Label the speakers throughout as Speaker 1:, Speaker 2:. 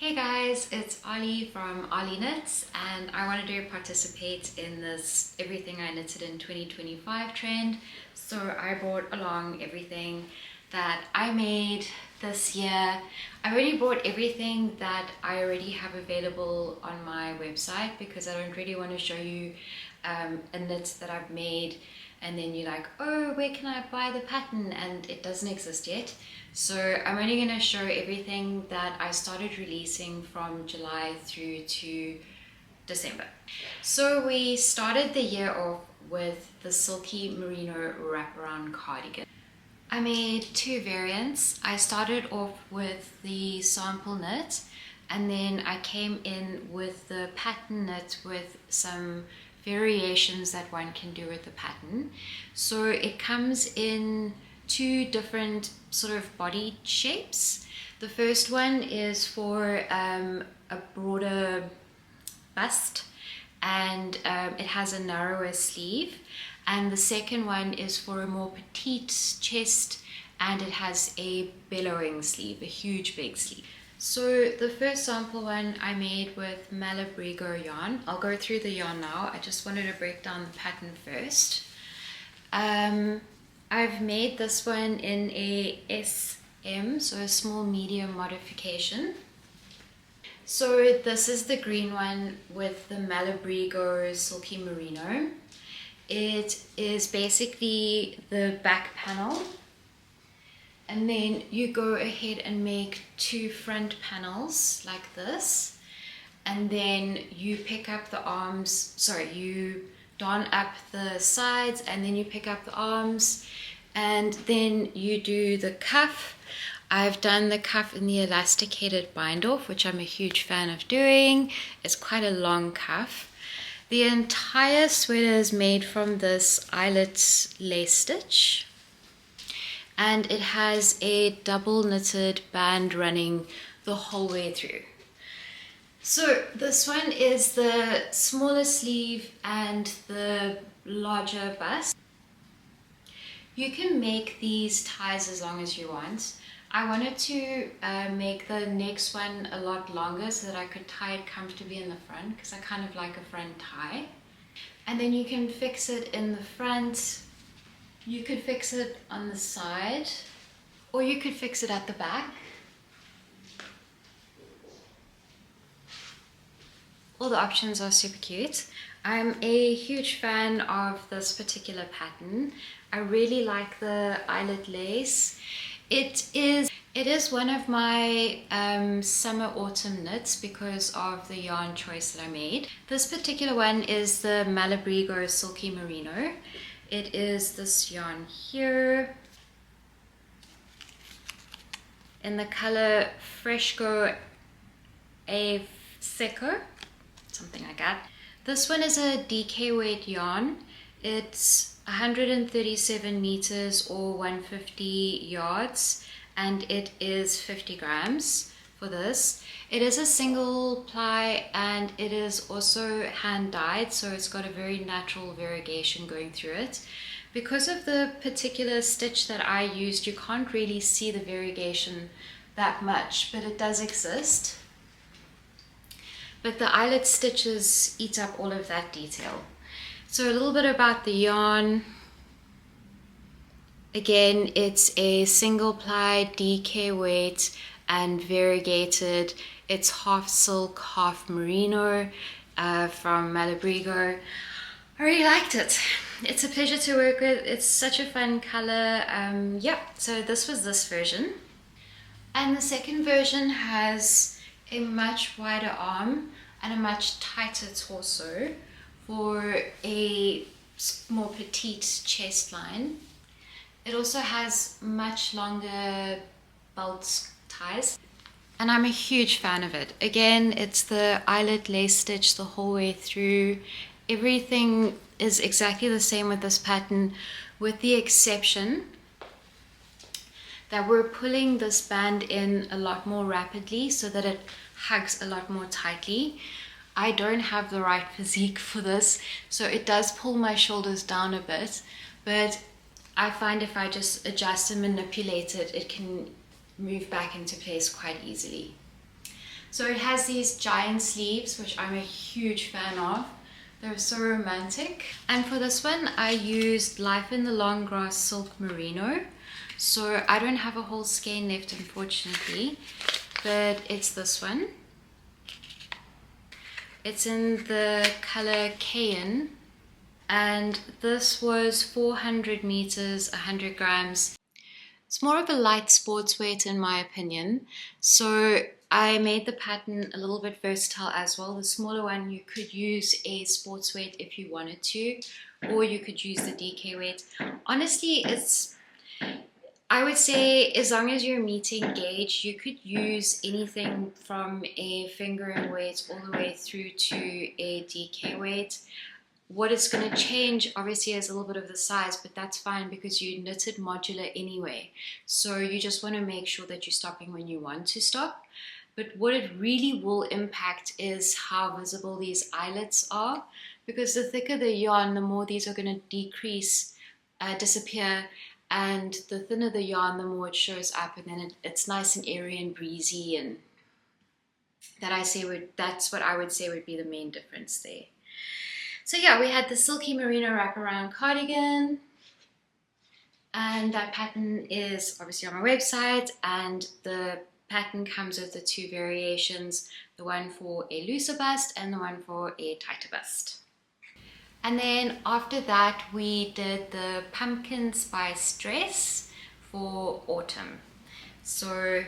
Speaker 1: Hey guys, it's Ollie from Ollie Knits, and I wanted to participate in this Everything I Knitted in 2025 trend. So I brought along everything that I made this year. I already brought everything that I already have available on my website because I don't really want to show you a knit that I've made and then you're like, oh, where can I buy the pattern? And it doesn't exist yet. So I'm only going to show everything that I started releasing from July through to December. So we started the year off with the Silky Merino wraparound cardigan. I made two variants. I started off with the sample knit and then I came in with the pattern knit with some variations that one can do with the pattern. So it comes in two different sort of body shapes. The first one is for a broader bust and it has a narrower sleeve, and the second one is for a more petite chest and it has a bellowing sleeve, a huge big sleeve. So the first sample one I made with Malabrigo yarn. I'll go through the yarn now. I just wanted to break down the pattern first. I've made this one in a SM, so a small medium modification. So this is the green one with the Malabrigo Silky Merino. It is basically the back panel. And then you go ahead and make two front panels like this. And then you pick up the arms, you darn up the sides and then you pick up the arms. And then you do the cuff. I've done the cuff in the elasticated bind off, which I'm a huge fan of doing. It's quite a long cuff. The entire sweater is made from this eyelet lace stitch. And it has a double knitted band running the whole way through. So this one is the smaller sleeve and the larger bust. You can make these ties as long as you want. I wanted to make the next one a lot longer so that I could tie it comfortably in the front because I kind of like a front tie. And then you can fix it in the front. You could fix it on the side, or you could fix it at the back. All the options are super cute. I'm a huge fan of this particular pattern. I really like the eyelet lace. It is one of my summer autumn knits because of the yarn choice that I made. This particular one is the Malabrigo Silky Merino. It is this yarn here in the color Fresco A Seco, something like that. This one is a DK weight yarn. It's 137 meters or 150 yards, and it is 50 grams for this. It is a single ply and it is also hand dyed, so it's got a very natural variegation going through it. Because of the particular stitch that I used, you can't really see the variegation that much, but it does exist. But the eyelet stitches eat up all of that detail. So a little bit about the yarn. Again, it's a single ply DK weight and variegated. It's half silk, half merino from Malabrigo. I really liked it. It's a pleasure to work with. It's such a fun color. Yeah, so this was this version. And the second version has a much wider arm and a much tighter torso for a more petite chest line. It also has much longer belt ties, and I'm a huge fan of it. Again, it's the eyelet lace stitch the whole way through. Everything is exactly the same with this pattern, with the exception that we're pulling this band in a lot more rapidly so that it hugs a lot more tightly. I don't have the right physique for this, so it does pull my shoulders down a bit, but I find if I just adjust and manipulate it, it can move back into place quite easily. So it has these giant sleeves, which I'm a huge fan of. They're so romantic. And for this one, I used Life in the Long Grass Silk Merino. So I don't have a whole skein left, unfortunately, but it's this one. It's in the color Cayenne, and this was 400 meters, 100 grams. It's more of a light sports weight in my opinion. So I made the pattern a little bit versatile as well. The smaller one, you could use a sports weight if you wanted to, or you could use the DK weight. Honestly, I would say as long as you're meeting gauge, you could use anything from a fingering weight all the way through to a DK weight. What it's going to change obviously is a little bit of the size, but that's fine because you knitted modular anyway. So you just want to make sure that you're stopping when you want to stop. But what it really will impact is how visible these eyelets are, because the thicker the yarn, the more these are going to decrease, disappear, and the thinner the yarn, the more it shows up, and then it's nice and airy and breezy, and that's what I would say would be the main difference there. So yeah, we had the Silky Merino wraparound cardigan, and that pattern is obviously on my website, and the pattern comes with the two variations, the one for a looser bust and the one for a tighter bust. And then after that, we did the pumpkin spice dress for autumn. So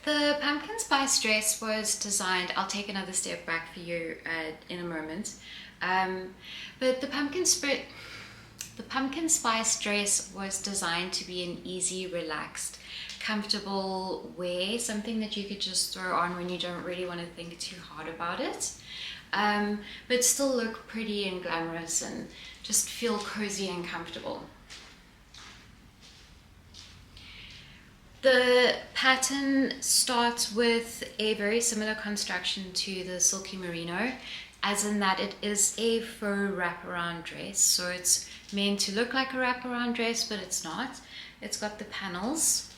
Speaker 1: the pumpkin spice dress was designed, I'll take another step back for you in a moment, but the pumpkin spice dress was designed to be an easy, relaxed, comfortable wear, something that you could just throw on when you don't really want to think too hard about it, but still look pretty and glamorous and just feel cozy and comfortable. The pattern starts with a very similar construction to the Silky Merino, as in that it is a faux wraparound dress. So it's meant to look like a wraparound dress, but it's not. It's got the panels,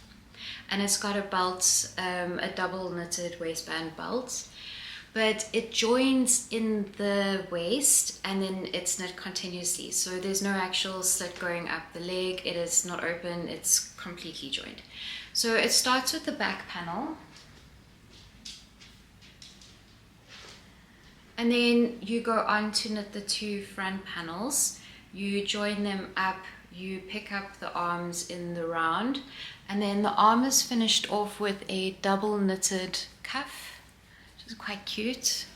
Speaker 1: and it's got a belt, a double knitted waistband belt, but it joins in the waist and then it's knit continuously. So there's no actual slit going up the leg. It is not open, it's completely joined. So it starts with the back panel, and then you go on to knit the two front panels. You join them up, you pick up the arms in the round, and then the arm is finished off with a double knitted cuff, which is quite cute.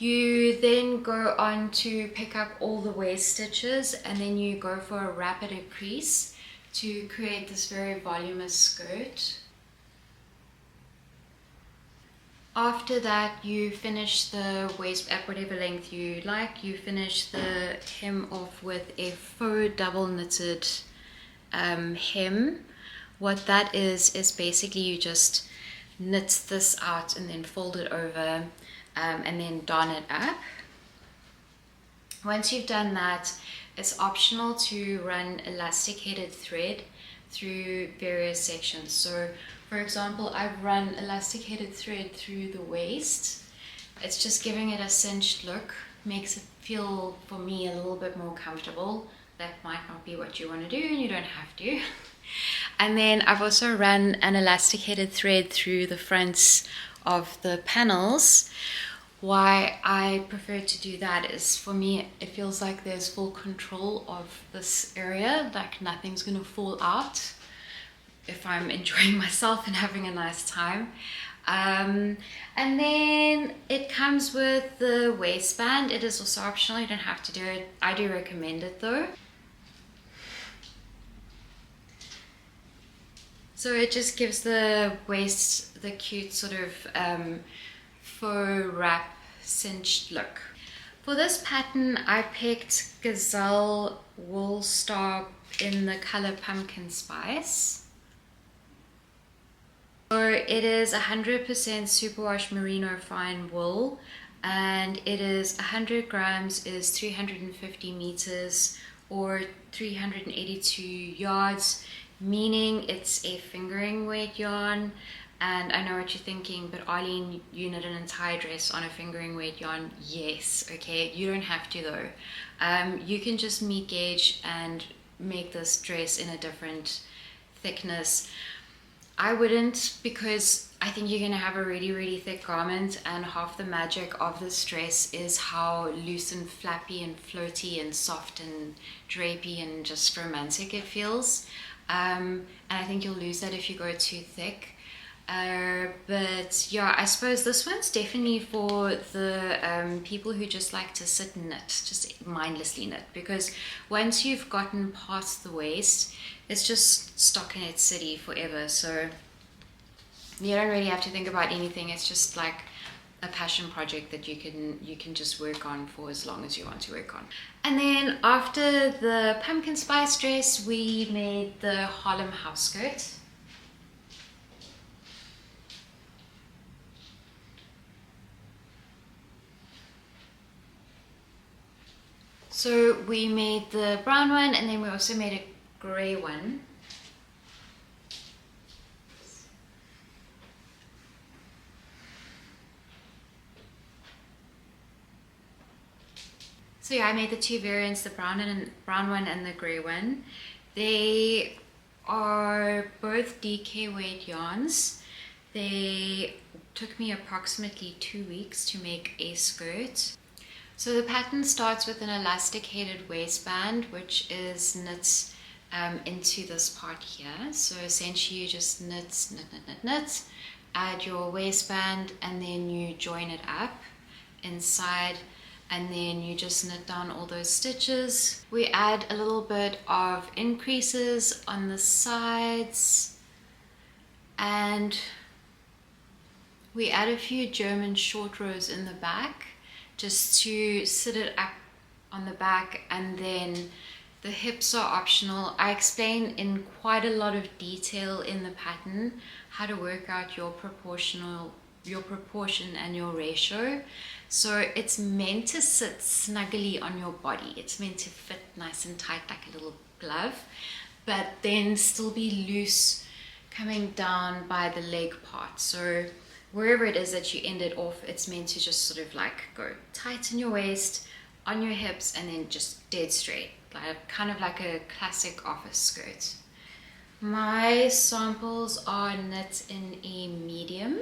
Speaker 1: You then go on to pick up all the waist stitches, and then you go for a rapid increase to create this very voluminous skirt. After that, you finish the waist at whatever length you like. You finish the hem off with a faux double knitted hem. What that is basically you just knit this out and then fold it over, and then darn it up. Once you've done that, it's optional to run elasticated thread through various sections. So for example, I've run elasticated thread through the waist. It's just giving it a cinched look, makes it feel, for me, a little bit more comfortable. That might not be what you want to do, and you don't have to. And then I've also run an elasticated thread through the fronts of the panels. Why I prefer to do that is, for me, it feels like there's full control of this area, like nothing's gonna fall out if I'm enjoying myself and having a nice time. And then it comes with the waistband. It is also optional, you don't have to do it. I do recommend it though. So it just gives the waist the cute sort of faux wrap cinched look. For this pattern, I picked Gazelle Wool Star in the color Pumpkin Spice. So it is 100% superwash merino fine wool, and it is 100 grams is 350 meters or 382 yards, meaning it's a fingering weight yarn. And I know what you're thinking, but Arlene, you knit an entire dress on a fingering weight yarn. Yes, okay, you don't have to though. You can just meat gauge and make this dress in a different thickness. I wouldn't, because I think you're gonna have a really thick garment, and half the magic of this dress is how loose and flappy and floaty and soft and drapey and just romantic it feels. And I think you'll lose that if you go too thick. But yeah, I suppose this one's definitely for the people who just like to sit and knit, just mindlessly knit, because once you've gotten past the waist, it's just stockinette city forever. So you don't really have to think about anything. It's just like a passion project that you can just work on for as long as you want to work on. And then after the pumpkin spice dress, we made the Haarlem house skirt. So we made the brown one, and then we also made a grey one. So yeah, I made the two variants, the brown one and the grey one. They are both DK weight yarns. They took me approximately 2 weeks to make a skirt. So the pattern starts with an elasticated waistband, which is knit into this part here. So essentially you just knit, add your waistband, and then you join it up inside, and then you just knit down all those stitches. We add a little bit of increases on the sides, and we add a few German short rows in the back, just to sit it up on the back. And then the hips are optional. I explain in quite a lot of detail in the pattern how to work out your proportion and your ratio. So it's meant to sit snugly on your body. It's meant to fit nice and tight like a little glove, but then still be loose coming down by the leg part. So wherever it is that you end it off, it's meant to just sort of like go tight in your waist, on your hips, and then just dead straight, like kind of like a classic office skirt. My samples are knit in a medium.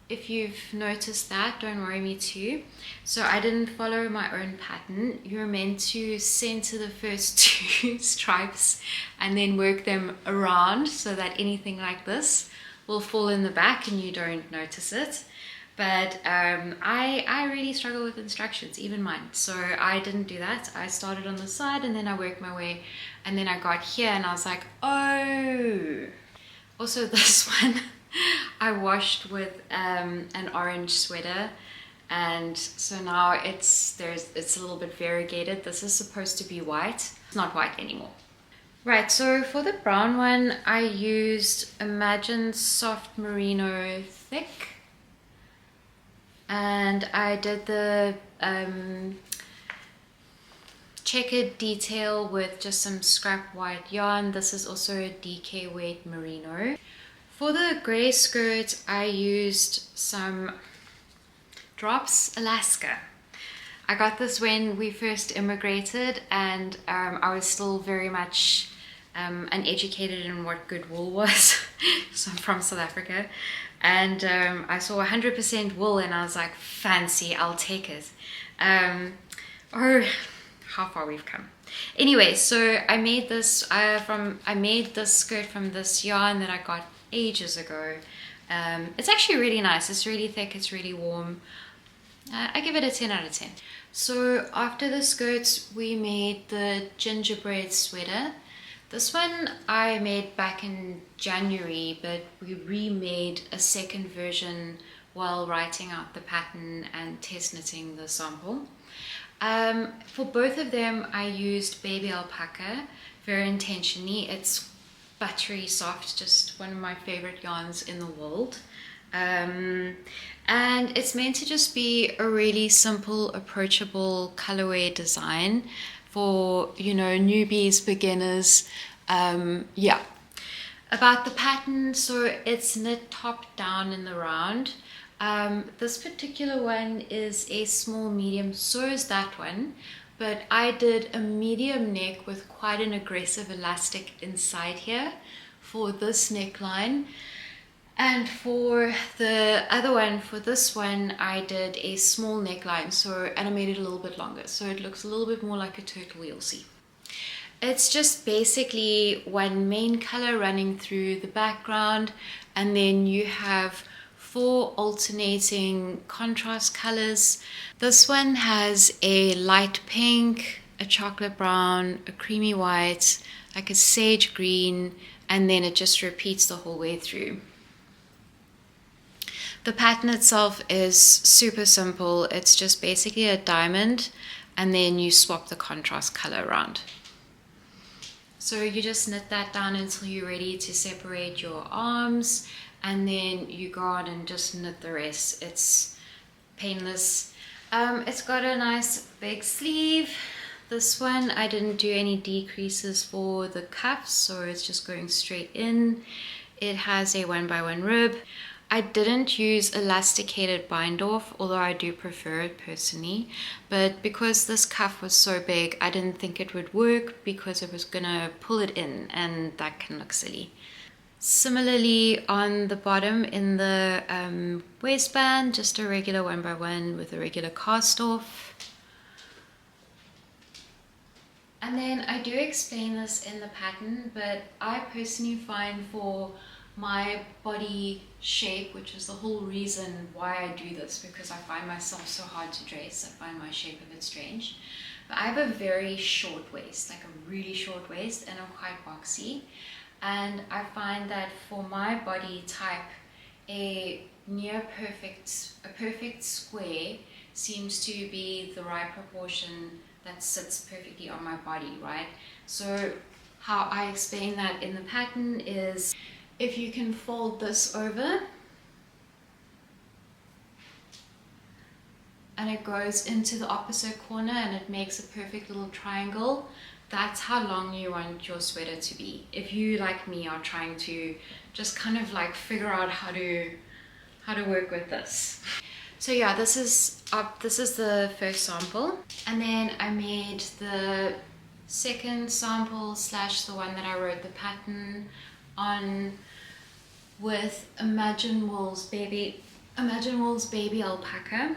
Speaker 1: If you've noticed that, don't worry, me too. So I didn't follow my own pattern. You're meant to center the first two stripes and then work them around so that anything like this will fall in the back and you don't notice it. But I really struggle with instructions, even mine. So I didn't do that. I started on the side and then I worked my way, and then I got here and I was like, oh. Also this one, I washed with an orange sweater, and so now it's a little bit variegated. This is supposed to be white. It's not white anymore. Right, so for the brown one, I used Imagine Soft Merino Thick, and I did the checkered detail with just some scrap white yarn. This is also a DK weight merino. For the grey skirt, I used some Drops Alaska. I got this when we first immigrated, and I was still very much uneducated in what good wool was. So I'm from South Africa, and I saw 100% wool and I was like, fancy, I'll take it. Oh, how far we've come. Anyway, so I made this skirt from this yarn that I got ages ago. It's actually really nice. It's really thick, it's really warm. I give it a 10 out of 10. So after the skirts, we made the Gingerbread Sweater. This one I made back in January, but we remade a second version while writing out the pattern and test knitting the sample. For both of them, I used baby alpaca very intentionally. It's buttery soft, just one of my favorite yarns in the world. And it's meant to just be a really simple, approachable colorway design for, you know, newbies, beginners. Yeah. About the pattern, so it's knit top down in the round. This particular one is a small medium, so is that one, but I did a medium neck with quite an aggressive elastic inside here for this neckline. And for the other one, for this one, I did a small neckline, and I made it a little bit longer, so it looks a little bit more like a turtle wheel, see. It's just basically one main color running through the background, and then you have 4 alternating contrast colors. This one has a light pink, a chocolate brown, a creamy white, like a sage green, and then it just repeats the whole way through. The pattern itself is super simple. It's just basically a diamond, and then you swap the contrast color around. So you just knit that down until you're ready to separate your arms, and then you go on and just knit the rest. It's painless. It's got a nice big sleeve. This one I didn't do any decreases for the cuffs, so it's just going straight in. It has a 1x1 rib. I didn't use elasticated bind off, although I do prefer it personally, but because this cuff was so big, I didn't think it would work because it was gonna pull it in, and that can look silly. Similarly, on the bottom in the waistband, just a regular 1x1 with a regular cast off. And then I do explain this in the pattern, but I personally find for my body shape, which is the whole reason why I do this, because I find myself so hard to dress. I find my shape a bit strange. But I have a very short waist, like a really short waist, and I'm quite boxy. And I find that for my body type, a perfect square seems to be the right proportion that sits perfectly on my body, right? So how I explain that in the pattern is, if you can fold this over and it goes into the opposite corner and it makes a perfect little triangle, that's how long you want your sweater to be. If you, like me, are trying to just kind of like figure out how to work with this. So yeah, this is the first sample, and then I made the second sample / the one that I wrote the pattern on with Imagine Wool's baby alpaca.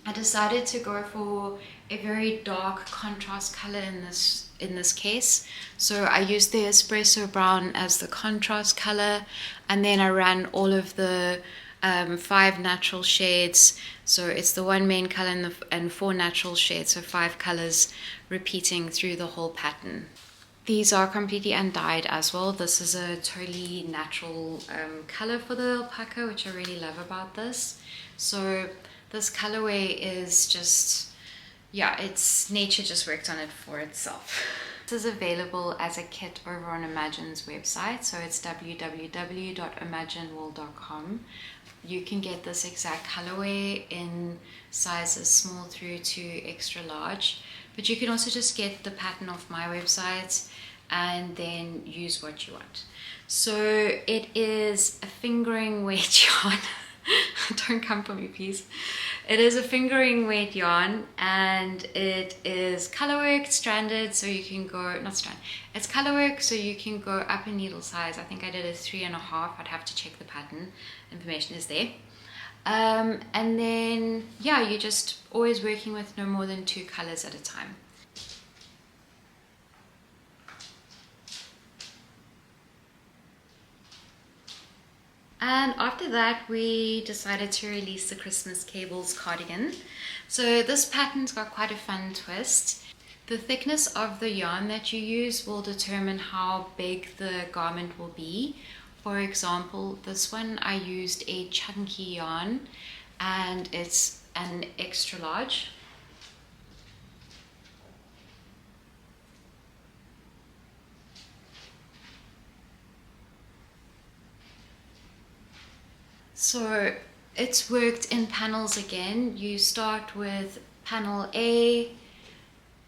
Speaker 1: I decided to go for a very dark contrast color in this case, so I used the espresso brown as the contrast color, and then I ran all of the 5 natural shades. So it's the one main color and 4 natural shades, so 5 colors repeating through the whole pattern. These are completely undyed as well. This is a totally natural color for the alpaca, which I really love about this. So this colorway is just, yeah, it's nature just worked on it for itself. This is available as a kit over on Imagine's website, so it's www.imaginewool.com. You can get this exact colorway in sizes small through to extra large, but you can also just get the pattern off my website and then use what you want. So it is a fingering weight yarn. Don't come for me, please. It is a fingering weight yarn, and it is colorwork stranded, so you can go, not strand, it's colorwork, so you can go up in needle size. I think I did a 3.5. I'd have to check the pattern. Information is there. And then, yeah, you're just always working with no more than 2 colors at a time. And after that, we decided to release the Christmas Cables cardigan. So this pattern's got quite a fun twist. The thickness of the yarn that you use will determine how big the garment will be. For example, this one I used a chunky yarn, and it's an extra large. So it's worked in panels again. You start with panel A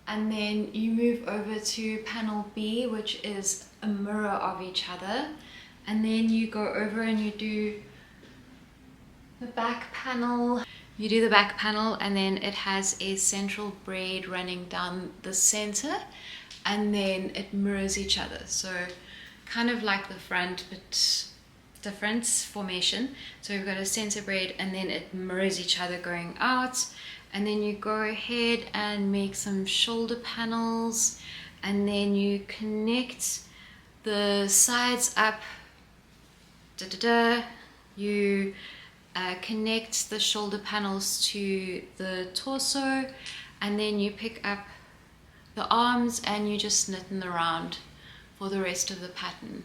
Speaker 1: and then you move over to panel B, which is a mirror of each other, and then you go over and you do the back panel. You do the back panel and then it has a central braid running down the center and then it mirrors each other. So kind of like the front but different formation. So we've got a center braid and then it mirrors each other going out, and then you go ahead and make some shoulder panels and then you connect the sides up, you connect the shoulder panels to the torso, and then you pick up the arms and you just knit in the round for the rest of the pattern.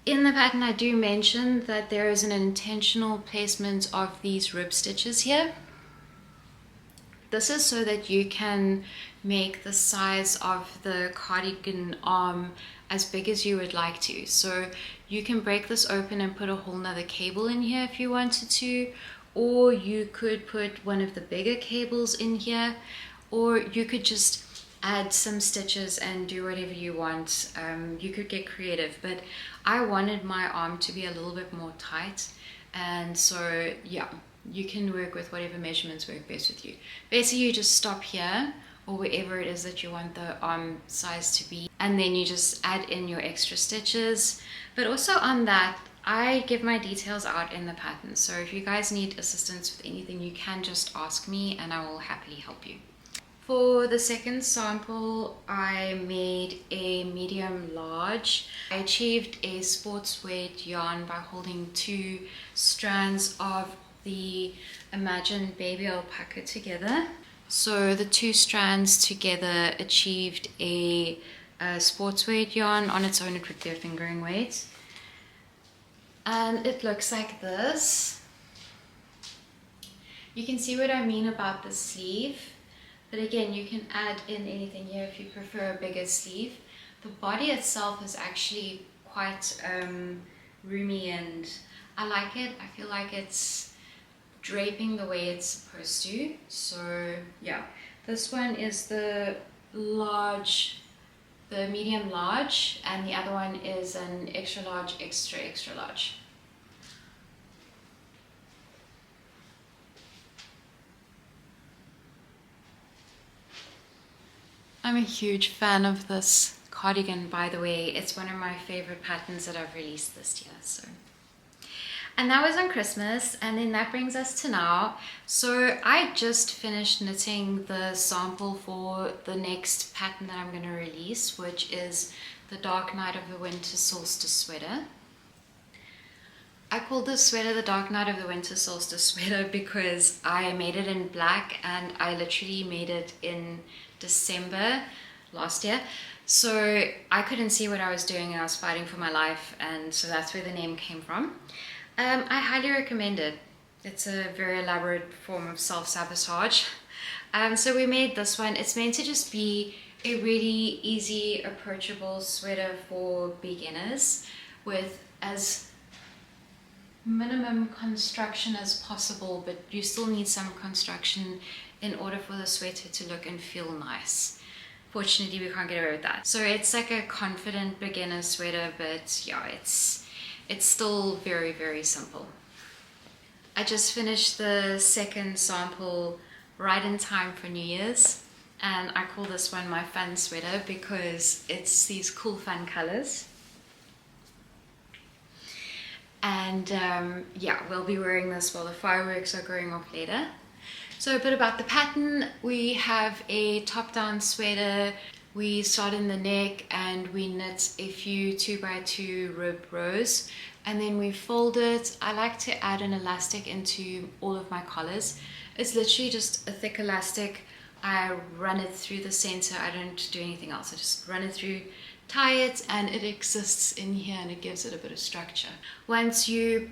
Speaker 1: In the pattern I do mention that there is an intentional placement of these rib stitches here. This is so that you can make the size of the cardigan arm as big as you would like to. So you can break this open and put a whole nother cable in here if you wanted to, or you could put one of the bigger cables in here, or you could just add some stitches and do whatever you want. You could get creative, but I wanted my arm to be a little bit more tight, and so yeah, you can work with whatever measurements work best with you. Basically you just stop here or wherever it is that you want the arm size to be, and then you just add in your extra stitches. But also on that, I give my details out in the pattern, so if you guys need assistance with anything, you can just ask me and I will happily help you. For the second sample, I made a medium large. I achieved a sports weight yarn by holding 2 strands of the Imagine Baby Alpaca together. So the 2 strands together achieved a sports weight yarn. On its own it would be a fingering weight. And it looks like this. You can see what I mean about the sleeve. But again, you can add in anything here if you prefer a bigger sleeve. The body itself is actually quite roomy and I like it. I feel like it's draping the way it's supposed to. So yeah, this one is the large, the medium large, and the other one is an extra large, extra large. I'm a huge fan of this cardigan, by the way. It's one of my favorite patterns that I've released this year. So, and that was on Christmas, and then that brings us to now. So I just finished knitting the sample for the next pattern that I'm going to release, which is the Dark Night of the Winter Solstice sweater. I called this sweater the Dark Night of the Winter Solstice sweater because I made it in black, and I literally made it in December last year, so I couldn't see what I was doing and I was fighting for my life, and so that's where the name came from. I highly recommend it. It's a very elaborate form of self-sabotage. So we made this one. It's meant to just be a really easy, approachable sweater for beginners with as minimum construction as possible, but you still need some construction in order for the sweater to look and feel nice. Fortunately, we can't get away with that. So it's like a confident beginner sweater, but yeah, it's still very, very simple. I just finished the second sample right in time for New Year's, and I call this one my fun sweater because it's these cool fun colors. And yeah, we'll be wearing this while the fireworks are going off later. So a bit about the pattern. We have a top-down sweater. We start in the neck and we knit a few 2x2 rib rows, and then we fold it. I like to add an elastic into all of my collars. It's literally just a thick elastic. I run it through the center. I don't do anything else. I just run it through, tie it, and it exists in here and it gives it a bit of structure. Once you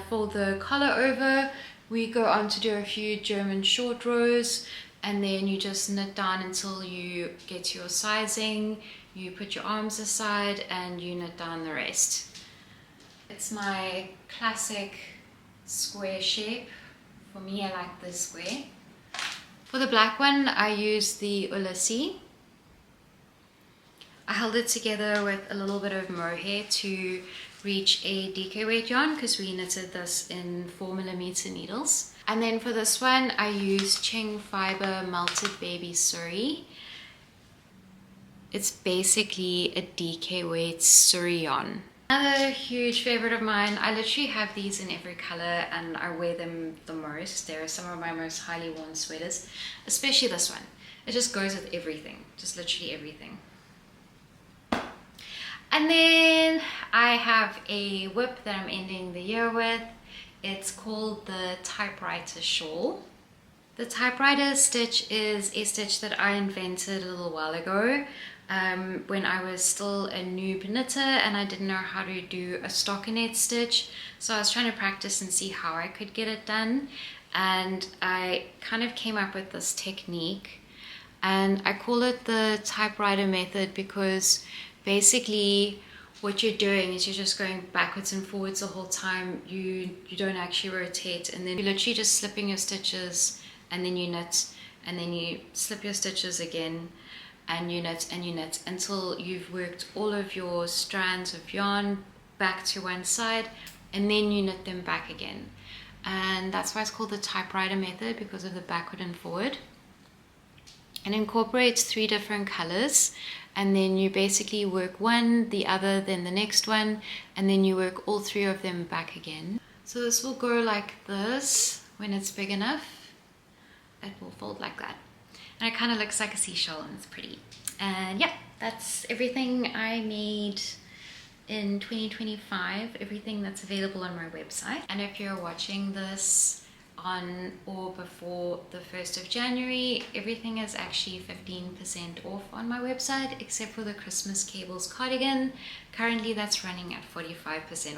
Speaker 1: fold the collar over, we go on to do a few German short rows, and then you just knit down until you get to your sizing. You put your arms aside and you knit down the rest. It's my classic square shape. For me, I like this square. For the black one, I used the Ulysses. I held it together with a little bit of mohair to reach a DK weight yarn because we knitted this in 4mm needles. And then for this one, I used Ching Fiber Melted Baby Suri. It's basically a DK weight Suri yarn. Another huge favorite of mine, I literally have these in every color and I wear them the most. They're some of my most highly worn sweaters, especially this one. It just goes with everything, just literally everything. And then I have a whip that I'm ending the year with. It's called the typewriter shawl. The typewriter stitch is a stitch that I invented a little while ago when I was still a noob knitter and I didn't know how to do a stockinette stitch. So I was trying to practice and see how I could get it done. And I kind of came up with this technique. And I call it the typewriter method because basically what you're doing is you're just going backwards and forwards the whole time. You don't actually rotate, and then you're literally just slipping your stitches and then you knit, and then you slip your stitches again and you knit and you knit until you've worked all of your strands of yarn back to one side, and then you knit them back again. And that's why it's called the typewriter method, because of the backward and forward. It incorporates 3 different colors, and then you basically work one, the other, then the next one, and then you work all 3 of them back again. So this will go like this. When it's big enough, it will fold like that. And it kind of looks like a seashell and it's pretty. And yeah, that's everything I made in 2025, everything that's available on my website. And if you're watching this on or before the 1st of January, everything is actually 15% off on my website except for the Christmas Cables cardigan. Currently that's running at 45% off.